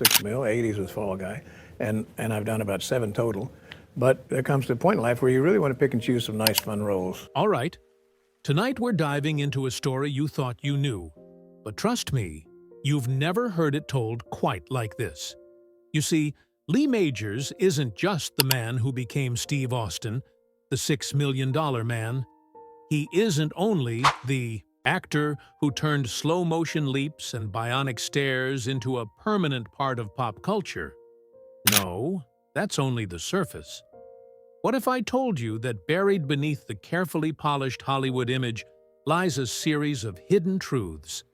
6 mil, 80s with Fall Guy, and I've done about 7 total. But there comes to a point in life where you really want to pick and choose some nice, fun roles. All right. Tonight we're diving into a story you thought you knew. But trust me, you've never heard it told quite like this. You see, Lee Majors isn't just the man who became Steve Austin, the $6 million man. He isn't only the actor who turned slow-motion leaps and bionic stares into a permanent part of pop culture. No, that's only the surface. What if I told you that buried beneath the carefully polished Hollywood image lies a series of hidden truths?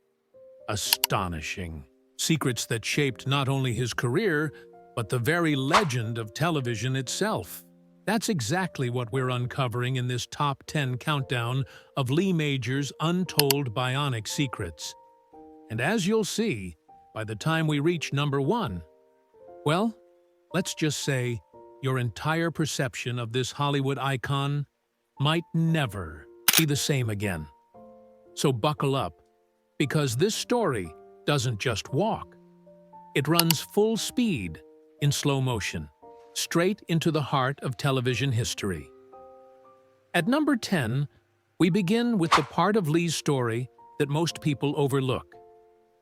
Astonishing. Secrets that shaped not only his career, but the very legend of television itself. That's exactly what we're uncovering in this top 10 countdown of Lee Majors' untold bionic secrets. And as you'll see, by the time we reach number 1, well, let's just say your entire perception of this Hollywood icon might never be the same again. So buckle up, because this story doesn't just walk. It runs full speed in slow motion, straight into the heart of television history. At number 10, we begin with the part of Lee's story that most people overlook: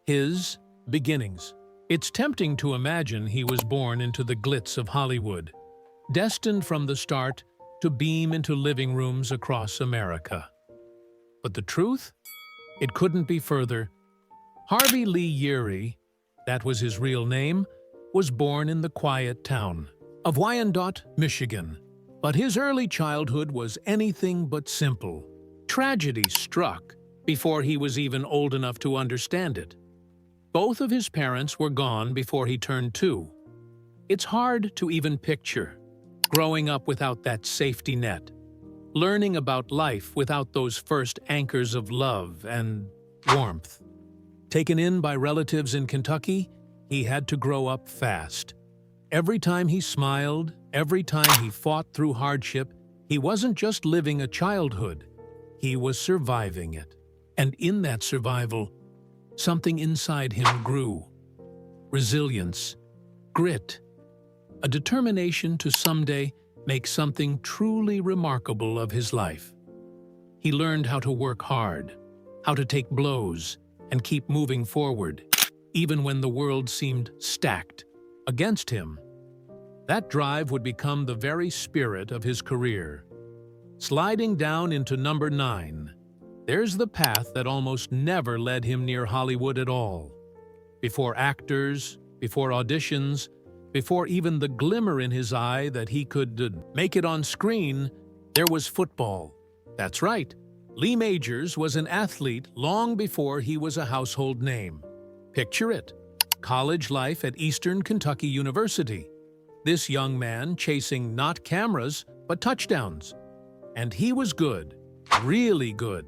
his beginnings. It's tempting to imagine he was born into the glitz of Hollywood, destined from the start to beam into living rooms across America. But the truth? It couldn't be further. Harvey Lee Yeary, that was his real name, was born in the quiet town of Wyandotte, Michigan. But his early childhood was anything but simple. Tragedy struck before he was even old enough to understand it. Both of his parents were gone before he turned 2. It's hard to even picture growing up without that safety net, learning about life without those first anchors of love and warmth. Taken in by relatives in Kentucky, he had to grow up fast. Every time he smiled, every time he fought through hardship, he wasn't just living a childhood, he was surviving it. And in that survival, something inside him grew. Resilience, grit, a determination to someday make something truly remarkable of his life. He learned how to work hard, how to take blows, and keep moving forward, even when the world seemed stacked against him. That drive would become the very spirit of his career. Sliding down into number 9, there's the path that almost never led him near Hollywood at all. Before actors, before auditions, before even the glimmer in his eye that he could make it on screen, there was football. That's right, Lee Majors was an athlete long before he was a household name. Picture it, college life at Eastern Kentucky University. This young man chasing not cameras, but touchdowns. And he was good, really good.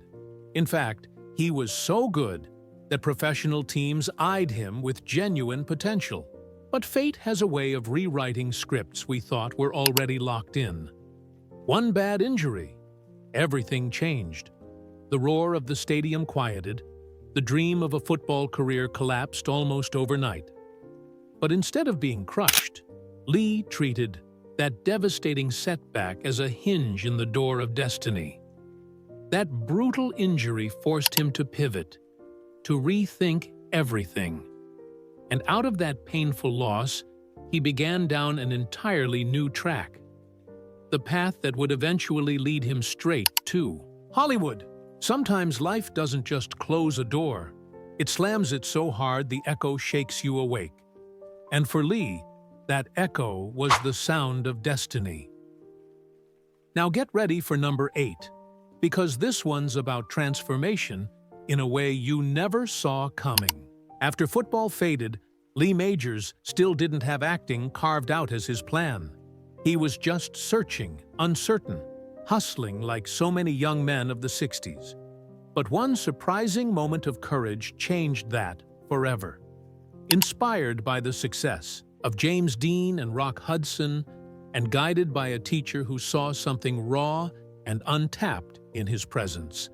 In fact, he was so good that professional teams eyed him with genuine potential. But fate has a way of rewriting scripts we thought were already locked in. One bad injury, everything changed. The roar of the stadium quieted. The dream of a football career collapsed almost overnight. But instead of being crushed, Lee treated that devastating setback as a hinge in the door of destiny. That brutal injury forced him to pivot, to rethink everything. And out of that painful loss, he began down an entirely new track. The path that would eventually lead him straight to Hollywood. Sometimes life doesn't just close a door. It slams it so hard the echo shakes you awake. And for Lee, that echo was the sound of destiny. Now get ready for number 8, because this one's about transformation in a way you never saw coming. After football faded, Lee Majors still didn't have acting carved out as his plan. He was just searching, uncertain, hustling like so many young men of the 60s. But one surprising moment of courage changed that forever. Inspired by the success of James Dean and Rock Hudson, and guided by a teacher who saw something raw and untapped in his presence,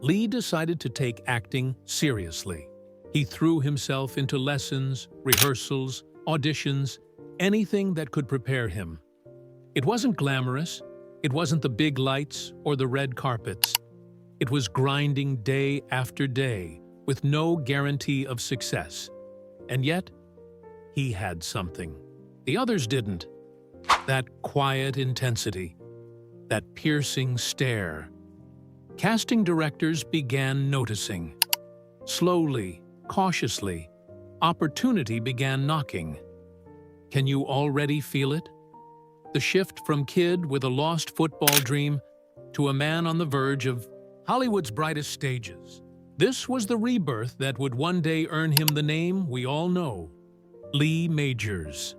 Lee decided to take acting seriously. He threw himself into lessons, rehearsals, auditions, anything that could prepare him. It wasn't glamorous, it wasn't the big lights or the red carpets. It was grinding day after day with no guarantee of success. And yet, he had something. The others didn't. That quiet intensity, that piercing stare. Casting directors began noticing. Slowly, cautiously, opportunity began knocking. Can you already feel it? The shift from kid with a lost football dream to a man on the verge of Hollywood's brightest stages. This was the rebirth that would one day earn him the name we all know, Lee Majors.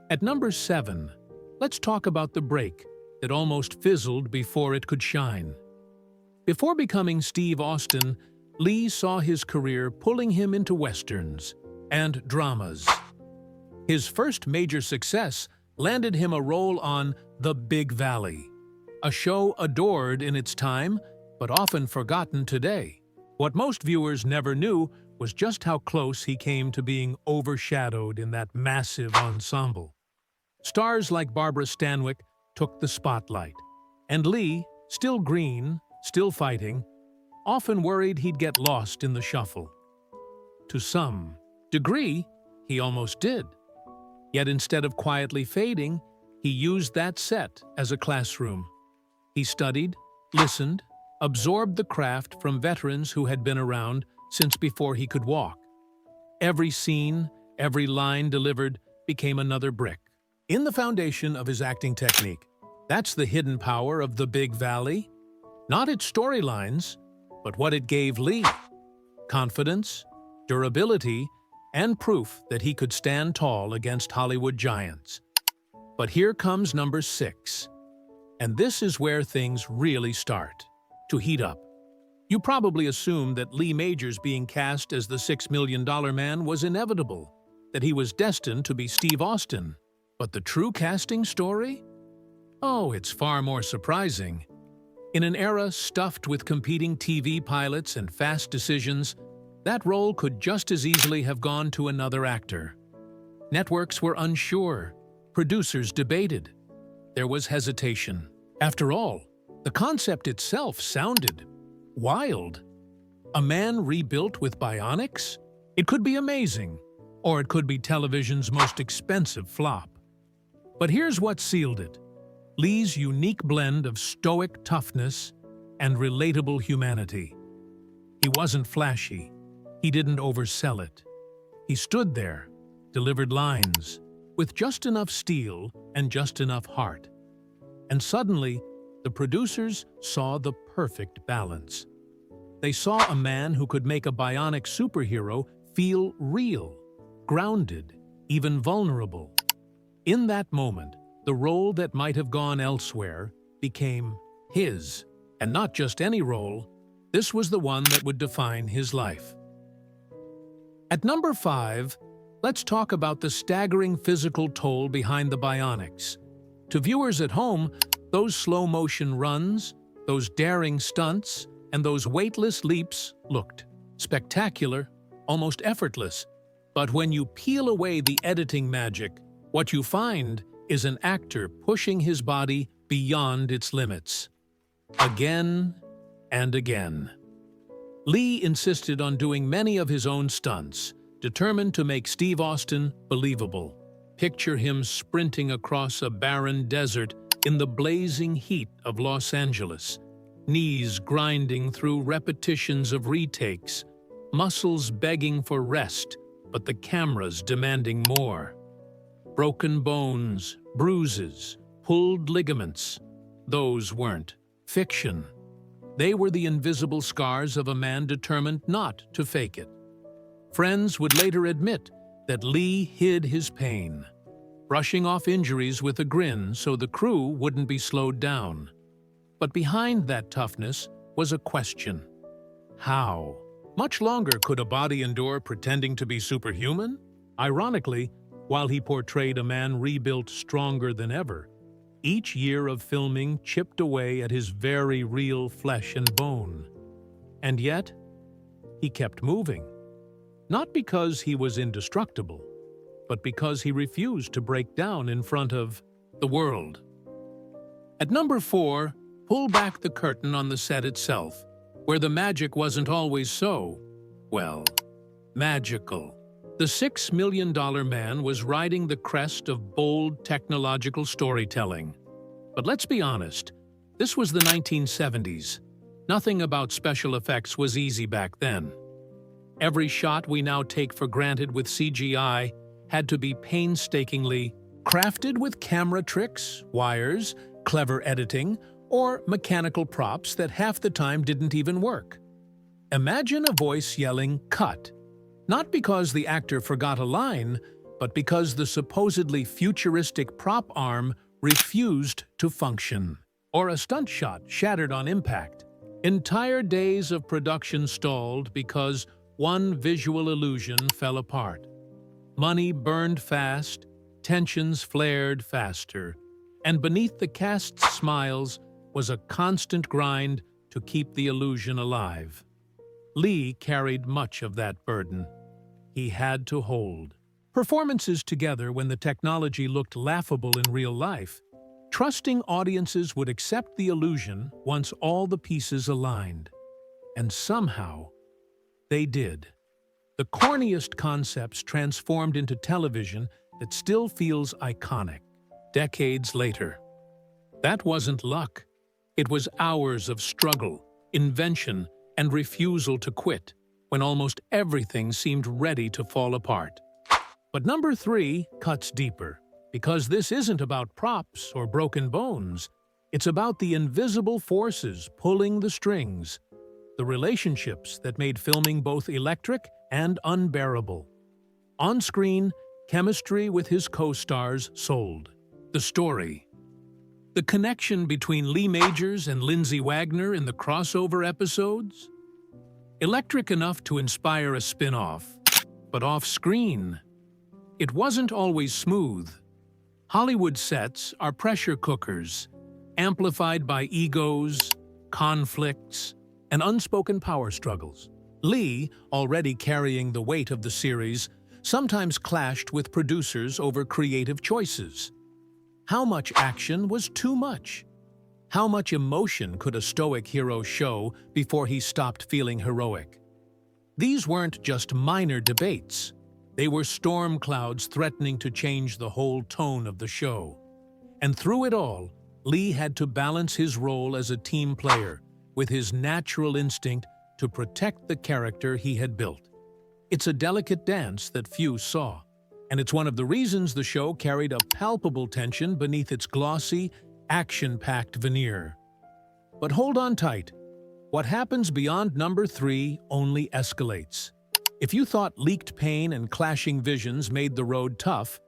At number 7, let's talk about the break that almost fizzled before it could shine. Before becoming Steve Austin, Lee saw his career pulling him into westerns and dramas. His first major success landed him a role on The Big Valley, a show adored in its time, but often forgotten today. What most viewers never knew was just how close he came to being overshadowed in that massive ensemble. Stars like Barbara Stanwyck took the spotlight, and Lee, still green, still fighting, often worried he'd get lost in the shuffle. To some degree, he almost did. Yet instead of quietly fading, he used that set as a classroom. He studied, listened, absorbed the craft from veterans who had been around since before he could walk. Every scene, every line delivered became another brick in the foundation of his acting technique. That's the hidden power of The Big Valley. Not its storylines, but what it gave Lee. Confidence, durability, and proof that he could stand tall against Hollywood giants. But here comes number 6. And this is where things really start to heat up. You probably assumed that Lee Majors being cast as the $6 million man was inevitable, that he was destined to be Steve Austin. But the true casting story? Oh, it's far more surprising. In an era stuffed with competing TV pilots and fast decisions, that role could just as easily have gone to another actor. Networks were unsure. Producers debated. There was hesitation. After all, the concept itself sounded wild. A man rebuilt with bionics? It could be amazing, or it could be television's most expensive flop. But here's what sealed it: Lee's unique blend of stoic toughness and relatable humanity. He wasn't flashy. He didn't oversell it. He stood there, delivered lines, with just enough steel and just enough heart. And suddenly, the producers saw the perfect balance. They saw a man who could make a bionic superhero feel real, grounded, even vulnerable. In that moment, the role that might have gone elsewhere became his. And not just any role, this was the one that would define his life. At number 5, let's talk about the staggering physical toll behind the bionics. To viewers at home, those slow-motion runs, those daring stunts, and those weightless leaps looked spectacular, almost effortless. But when you peel away the editing magic, what you find is an actor pushing his body beyond its limits. Again and again. Lee insisted on doing many of his own stunts, determined to make Steve Austin believable. Picture him sprinting across a barren desert in the blazing heat of Los Angeles, knees grinding through repetitions of retakes, muscles begging for rest, but the cameras demanding more. Broken bones, bruises, pulled ligaments. Those weren't fiction. They were the invisible scars of a man determined not to fake it. Friends would later admit that Lee hid his pain, brushing off injuries with a grin so the crew wouldn't be slowed down. But behind that toughness was a question. How? Much longer could a body endure pretending to be superhuman? Ironically, while he portrayed a man rebuilt stronger than ever, each year of filming chipped away at his very real flesh and bone. And yet, he kept moving. Not because he was indestructible, but because he refused to break down in front of the world. At number 4, pull back the curtain on the set itself, where the magic wasn't always so, well, magical. The $6 Million Man was riding the crest of bold technological storytelling. But let's be honest, this was the 1970s. Nothing about special effects was easy back then. Every shot we now take for granted with CGI had to be painstakingly crafted with camera tricks, wires, clever editing, or mechanical props that half the time didn't even work. Imagine a voice yelling, "Cut!" Not because the actor forgot a line, but because the supposedly futuristic prop arm refused to function. Or a stunt shot shattered on impact. Entire days of production stalled because one visual illusion fell apart. Money burned fast, tensions flared faster, and beneath the cast's smiles was a constant grind to keep the illusion alive. Lee carried much of that burden. He had to hold. Performances together when the technology looked laughable in real life, trusting audiences would accept the illusion once all the pieces aligned. And somehow, they did. The corniest concepts transformed into television that still feels iconic, decades later. That wasn't luck. It was hours of struggle, invention, and refusal to quit, when almost everything seemed ready to fall apart. But number 3 cuts deeper, because this isn't about props or broken bones. It's about the invisible forces pulling the strings, the relationships that made filming both electric and unbearable. On screen, chemistry with his co-stars sold. The story. The connection between Lee Majors and Lindsay Wagner in the crossover episodes? Electric enough to inspire a spin-off, but off-screen, it wasn't always smooth. Hollywood sets are pressure cookers, amplified by egos, conflicts, and unspoken power struggles. Lee, already carrying the weight of the series, sometimes clashed with producers over creative choices. How much action was too much? How much emotion could a stoic hero show before he stopped feeling heroic? These weren't just minor debates. They were storm clouds threatening to change the whole tone of the show. And through it all, Lee had to balance his role as a team player with his natural instinct to protect the character he had built. It's a delicate dance that few saw, and it's one of the reasons the show carried a palpable tension beneath its glossy, action-packed veneer. But hold on tight. What happens beyond number 3 only escalates. If you thought leaked pain and clashing visions made the road tough,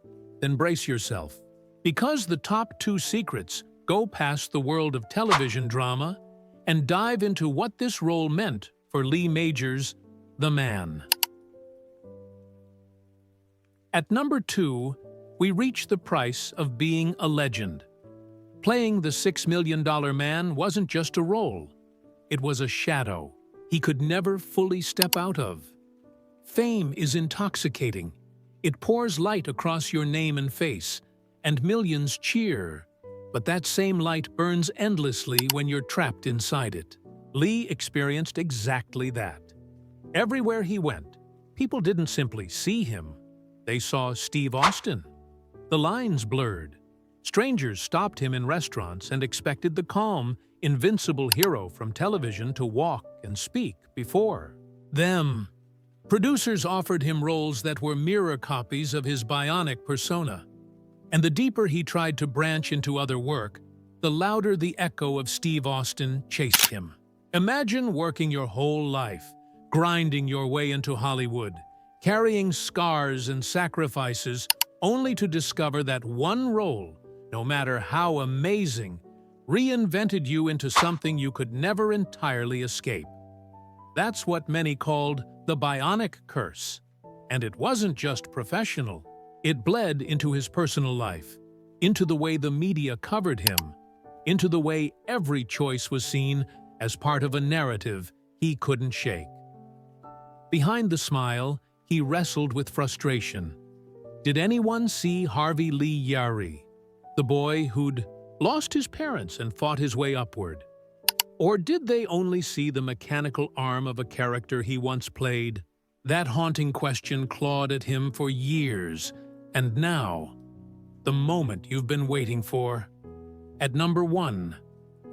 then brace yourself. Because the top 2 secrets go past the world of television drama and dive into what this role meant for Lee Majors, the man. At number 2, we reach the price of being a legend. Playing the $6 Million Man wasn't just a role. It was a shadow he could never fully step out of. Fame is intoxicating. It pours light across your name and face, and millions cheer. But that same light burns endlessly when you're trapped inside it. Lee experienced exactly that. Everywhere he went, people didn't simply see him. They saw Steve Austin. The lines blurred. Strangers stopped him in restaurants and expected the calm, invincible hero from television to walk and speak before them. Producers offered him roles that were mirror copies of his Bionic persona. And the deeper he tried to branch into other work, the louder the echo of Steve Austin chased him. Imagine working your whole life, grinding your way into Hollywood, carrying scars and sacrifices, only to discover that one role, no matter how amazing, reinvented you into something you could never entirely escape. That's what many called the Bionic curse. And it wasn't just professional. It bled into his personal life, into the way the media covered him, into the way every choice was seen as part of a narrative he couldn't shake. Behind the smile, he wrestled with frustration. Did anyone see Harvey Lee Yari, the boy who'd lost his parents and fought his way upward? Or did they only see the mechanical arm of a character he once played? That haunting question clawed at him for years, and now, the moment you've been waiting for. At number 1,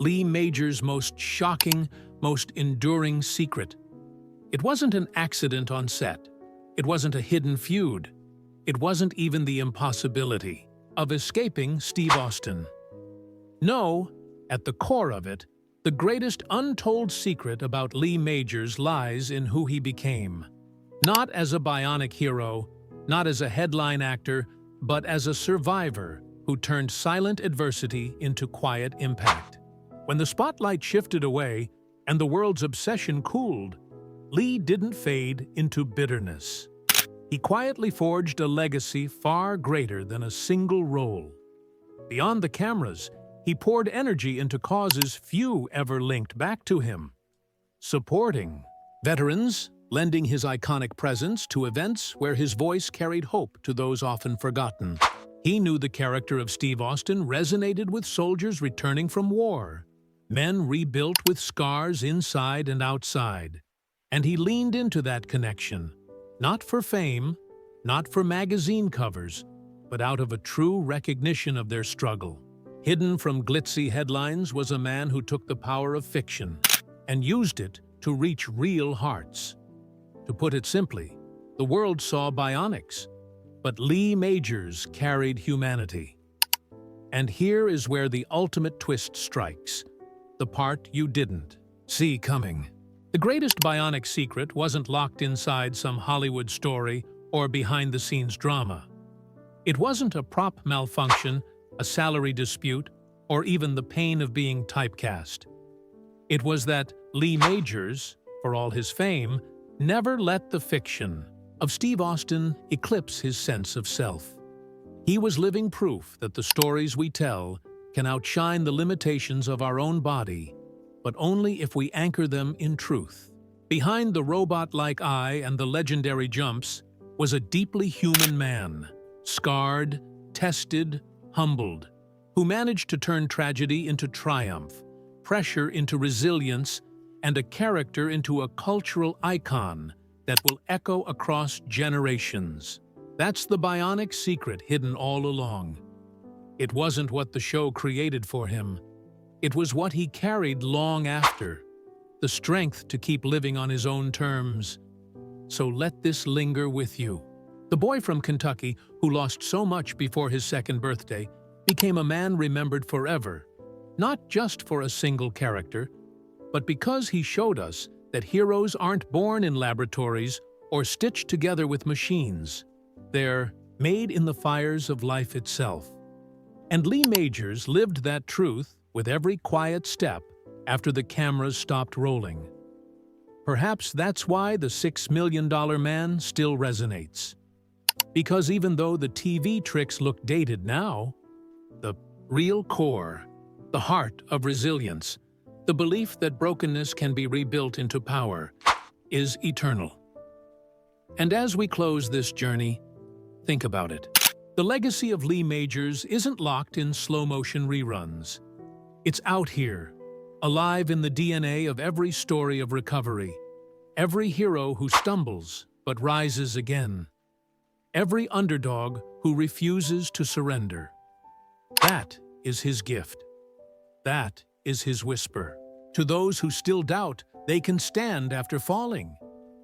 Lee Majors' most shocking, most enduring secret. It wasn't an accident on set. It wasn't a hidden feud. It wasn't even the impossibility of escaping Steve Austin. No, at the core of it, the greatest untold secret about Lee Majors lies in who he became. Not as a bionic hero, not as a headline actor, but as a survivor who turned silent adversity into quiet impact. When the spotlight shifted away and the world's obsession cooled, Lee didn't fade into bitterness. He quietly forged a legacy far greater than a single role. Beyond the cameras, he poured energy into causes few ever linked back to him. Supporting veterans, lending his iconic presence to events where his voice carried hope to those often forgotten. He knew the character of Steve Austin resonated with soldiers returning from war, men rebuilt with scars inside and outside. And he leaned into that connection, not for fame, not for magazine covers, but out of a true recognition of their struggle. Hidden from glitzy headlines was a man who took the power of fiction and used it to reach real hearts. To put it simply, the world saw Bionics, but Lee Majors carried humanity. And here is where the ultimate twist strikes, the part you didn't see coming. The greatest Bionic secret wasn't locked inside some Hollywood story or behind-the-scenes drama. It wasn't a prop malfunction, a salary dispute, or even the pain of being typecast. It was that Lee Majors, for all his fame, never let the fiction of Steve Austin eclipse his sense of self. He was living proof that the stories we tell can outshine the limitations of our own body, but only if we anchor them in truth. Behind the robot-like eye and the legendary jumps was a deeply human man, scarred, tested, humbled, who managed to turn tragedy into triumph, pressure into resilience, and a character into a cultural icon that will echo across generations. That's the Bionic secret hidden all along. It wasn't what the show created for him. It was what he carried long after, the strength to keep living on his own terms. So let this linger with you. The boy from Kentucky, who lost so much before his second birthday, became a man remembered forever, not just for a single character, but because he showed us that heroes aren't born in laboratories or stitched together with machines. They're made in the fires of life itself. And Lee Majors lived that truth with every quiet step after the cameras stopped rolling. Perhaps that's why the $6 Million Man still resonates. Because even though the TV tricks look dated now, the real core, the heart of resilience, the belief that brokenness can be rebuilt into power, is eternal. And as we close this journey, think about it. The legacy of Lee Majors isn't locked in slow-motion reruns. It's out here, alive in the DNA of every story of recovery, every hero who stumbles but rises again, every underdog who refuses to surrender. That is his gift. That is his whisper. To those who still doubt, they can stand after falling.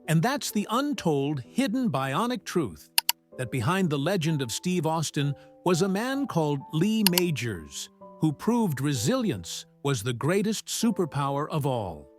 And that's the untold, hidden Bionic truth, that behind the legend of Steve Austin was a man called Lee Majors, who proved resilience was the greatest superpower of all.